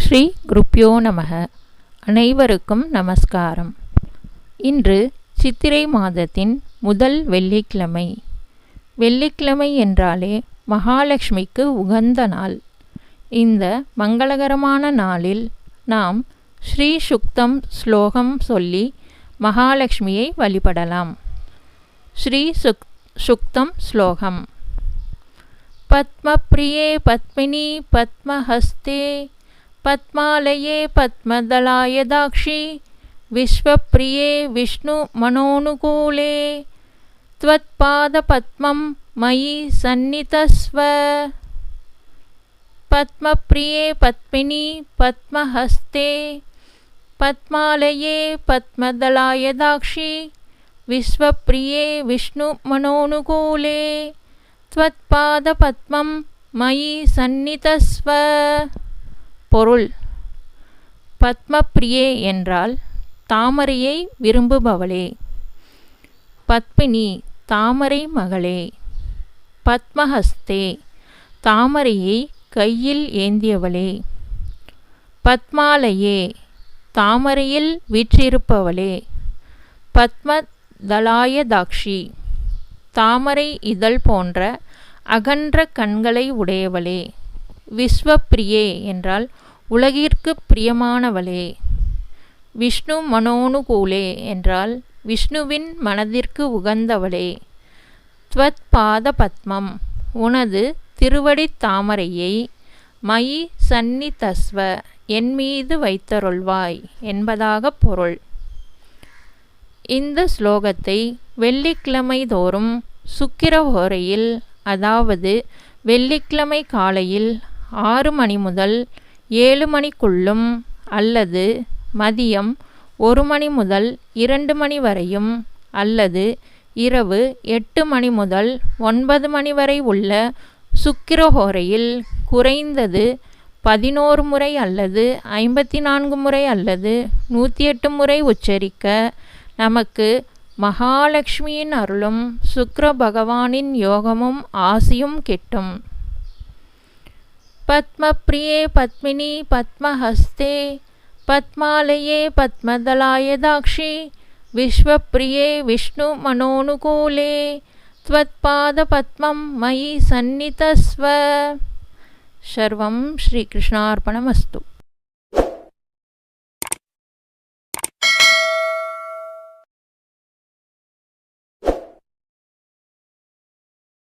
ஸ்ரீ குருப்யோ நமக. அனைவருக்கும் நமஸ்காரம். இன்று சித்திரை மாதத்தின் முதல் வெள்ளிக்கிழமை. வெள்ளிக்கிழமை என்றாலே மகாலட்சுமிக்கு உகந்த நாள். இந்த மங்களகரமான நாளில் நாம் ஸ்ரீ சுக்தம் ஸ்லோகம் சொல்லி மகாலட்சுமியை வழிபடலாம். ஸ்ரீ சுக்தம் ஸ்லோகம். பத்மப்ரியே பத்மினி பத்மஹஸ்தே பத்மாலயே பத்மதலாயதாக்ஷி விஸ்வப்ரியே விஷ்ணு மனோனுகூலே த்வத்பாத பத்மம் மயி சந்நிதஸ்வ. பத்மப்ரியே பத்மினி பத்மஹஸ்தே பத்மாலயே பத்மதலாயதாக்ஷி விஸ்வப்ரியே விஷ்ணு மனோனுகூலே த்வத்பாத பத்மம் மயி சந்நிதஸ்வ. பொருள்: பத்மப்ரியே என்றால் தாமரையை விரும்புபவளே. பத்மினி தாமரை மகளே. பத்மஹஸ்தே தாமரையை கையில் ஏந்தியவளே. பத்மாலயே தாமரையில் வீற்றிருப்பவளே. பத்மதலாயதாக்ஷி தாமரை இதழ் போன்ற அகன்ற கண்களை உடையவளே. விஸ்வப்ரியே என்றால் உலகிற்கு பிரியமானவளே. விஷ்ணு மனோனுகூலே என்றால் விஷ்ணுவின் மனதிற்கு உகந்தவளே. த்வத்பாத பத்மம் உனது திருவடித் தாமரையை மயி சந்நிதஸ்வ என் மீது வைத்தருள்வாய் என்பதாக பொருள். இந்த ஸ்லோகத்தை வெள்ளிக்கிழமை தோறும் சுக்கிரஹோரையில், அதாவது வெள்ளிக்கிழமை காலையில் 6 மணி முதல் 7 மணிக்குள்ளும் அல்லது மதியம் 1 மணி முதல் 2 மணி வரையும் அல்லது இரவு 8 மணி முதல் 9 மணி வரை உள்ள சுக்கிரஹோரையில் குறைந்தது 11 முறை அல்லது 54 முறை அல்லது 108 முறை உச்சரிக்க நமக்கு மகாலட்சுமியின் அருளும் சுக்கிர பகவானின் யோகமும் ஆசியும் கிட்டும். பத்மப்ரியே பத்மினி பத்மஹஸ்தே பத்மாலயே பத்மதலாயதாக்ஷி விஸ்வப்ரியே விஷ்ணு மனோனுகூலே த்வத்பாத பத்மம் மயி சந்நிதஸ்வ. சர்வம் ஸ்ரீ கிருஷ்ணார்ப்பணமஸ்து.